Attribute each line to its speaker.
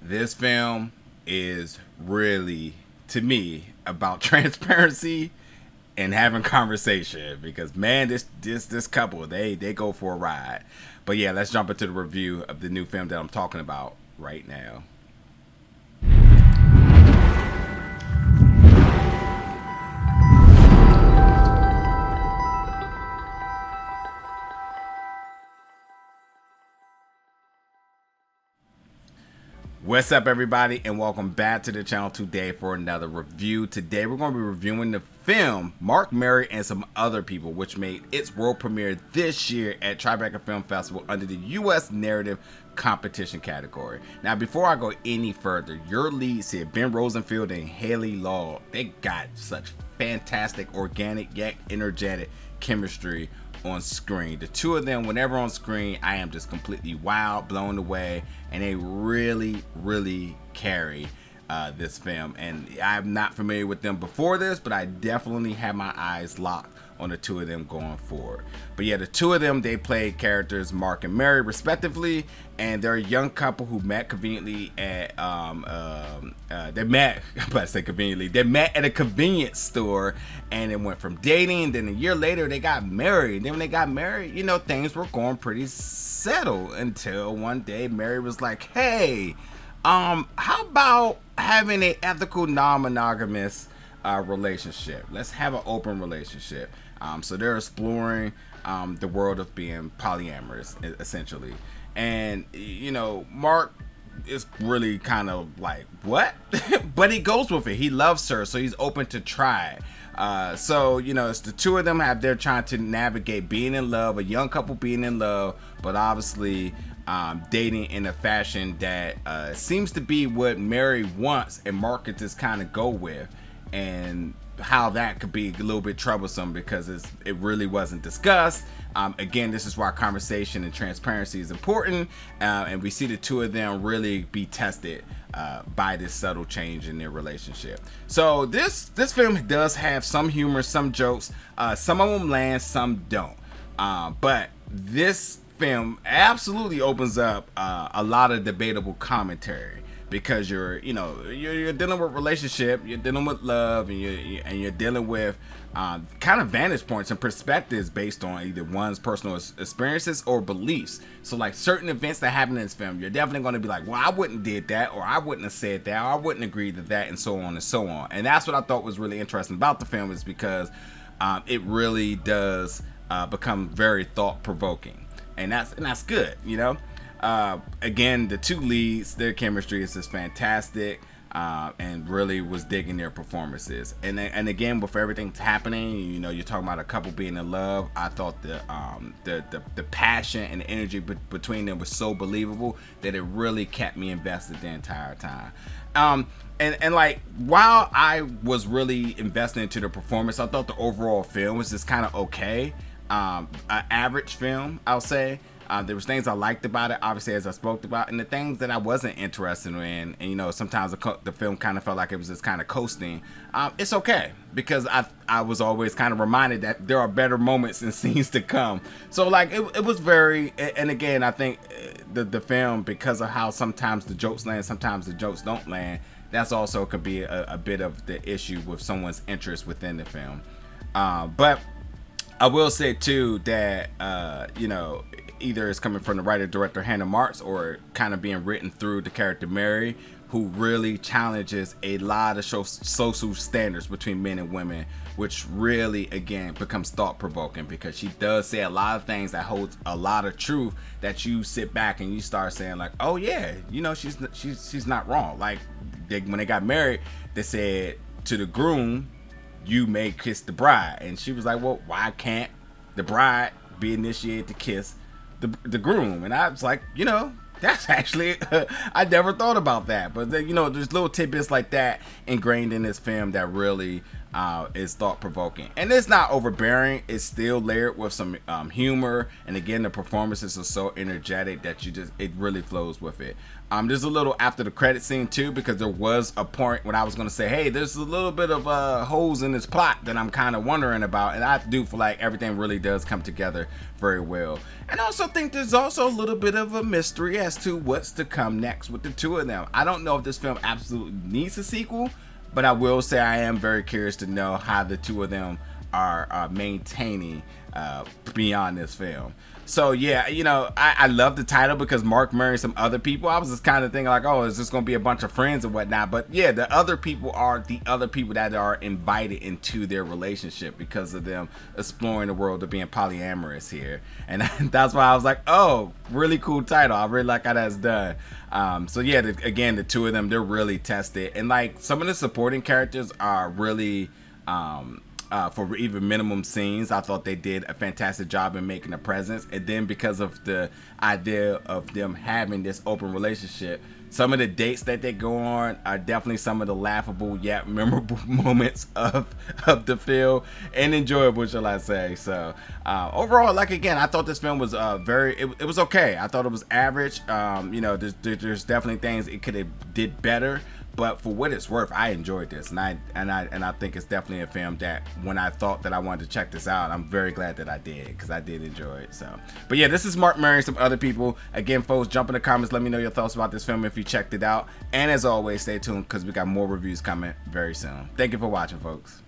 Speaker 1: This film is really, to me, about transparency and having conversation because man, this couple they go for a ride. But yeah, let's jump into the review of the new film that I'm talking about right now. What's up, everybody, and welcome back to the channel today for another review. Today we're going to be reviewing the film Mark, Mary, and Some Other People, which made its world premiere this year at Tribeca Film Festival under the U.S. Narrative Competition category. Now, before I go any further, your leads here, Ben Rosenfield and Hayley, they got such fantastic, organic, yet energetic chemistry on screen. The two of them, whenever on screen, I am just completely wild, blown away, and they really carry this film. And I'm not familiar with them before this, but I definitely have my eyes locked on the two of them going forward. But yeah, the two of them, they played characters Mark and Mary respectively, and they're a young couple who met conveniently at they met at a convenience store, and it went from dating. Then a year later they got married. Then when they got married, you know, things were going pretty settled until one day Mary was like, hey, how about having an ethical non-monogamous relationship? Let's have an open relationship. So they're exploring the world of being polyamorous, essentially. And, you know, Mark is really kind of like, what? But he goes with it. He loves her, so he's open to try it. So, you know, it's the two of them they're trying to navigate being in love, a young couple being in love, but obviously dating in a fashion that seems to be what Mary wants and Mark could just kind of go with. And how that could be a little bit troublesome because it really wasn't discussed. Again, this is why conversation and transparency is important, and we see the two of them really be tested by this subtle change in their relationship. So this film does have some humor, some jokes, some of them land, some don't, but this film absolutely opens up a lot of debatable commentary, because you're dealing with relationship, you're dealing with love, and you're dealing with kind of vantage points and perspectives based on either one's personal experiences or beliefs. So like certain events that happen in this film, you're definitely going to be like, well, I wouldn't did that, or I wouldn't have said that, or I wouldn't agree to that, and so on and so on. And that's what I thought was really interesting about the film, is because it really does become very thought-provoking, and that's good, you know. Again, the two leads, their chemistry is just fantastic, and really was digging their performances. And again, with everything that's happening, you know, you're talking about a couple being in love. I thought the passion and the energy between them was so believable that it really kept me invested the entire time. And like, while I was really invested into the performance, I thought the overall film was just kind of okay. An average film, I'll say. There was things I liked about it, obviously, as I spoke about, and the things that I wasn't interested in. And you know, sometimes the film kind of felt like it was just kind of coasting. It's okay, because I was always kind of reminded that there are better moments and scenes to come. So like it was very, and again, I think the film, because of how sometimes the jokes land, sometimes the jokes don't land, that's also could be a bit of the issue with someone's interest within the film. But I will say too that you know, either it's coming from the writer director Hannah Marks, or kind of being written through the character Mary, who really challenges a lot of social standards between men and women, which really again becomes thought-provoking, because she does say a lot of things that holds a lot of truth, that you sit back and you start saying like, oh yeah, you know, she's not wrong. Like when they got married, they said to the groom, you may kiss the bride, and she was like, well, why can't the bride be initiated to kiss the groom? And I was like, you know, that's actually I never thought about that. But you know, there's little tidbits like that ingrained in this film that really is thought-provoking, and it's not overbearing. It's still layered with some humor, and again, the performances are so energetic that it really flows with it. There's a little after the credit scene too, because there was a point when I was going to say, hey, there's a little bit of holes in this plot that I'm kind of wondering about, and I do feel like everything really does come together very well. And I also think there's also a little bit of a mystery as to what's to come next with the two of them. I don't know if this film absolutely needs a sequel, but I will say I am very curious to know how the two of them are maintaining beyond this film. So yeah, I love the title because Mark marrying some other people. I was just kind of thinking like, oh, is this going to be a bunch of friends and whatnot? But yeah, the other people are the other people that are invited into their relationship because of them exploring the world of being polyamorous here. And that's why I was like, oh, really cool title. I really like how that's done. So yeah, again, the two of them, they're really tested. And like some of the supporting characters are really... for even minimum scenes, I thought they did a fantastic job in making a presence. And then because of the idea of them having this open relationship, some of the dates that they go on are definitely some of the laughable yet memorable moments of the film, and enjoyable, shall I say. So overall, like again, I thought this film was it was okay. I thought it was average. There's definitely things it could have did better. But for what it's worth, I enjoyed this, and I think it's definitely a film that when I thought that I wanted to check this out, I'm very glad that I did, because I did enjoy it. So, but yeah, this is Mark marrying some other people. Again, folks, jump in the comments, let me know your thoughts about this film if you checked it out. And as always, stay tuned because we got more reviews coming very soon. Thank you for watching, folks.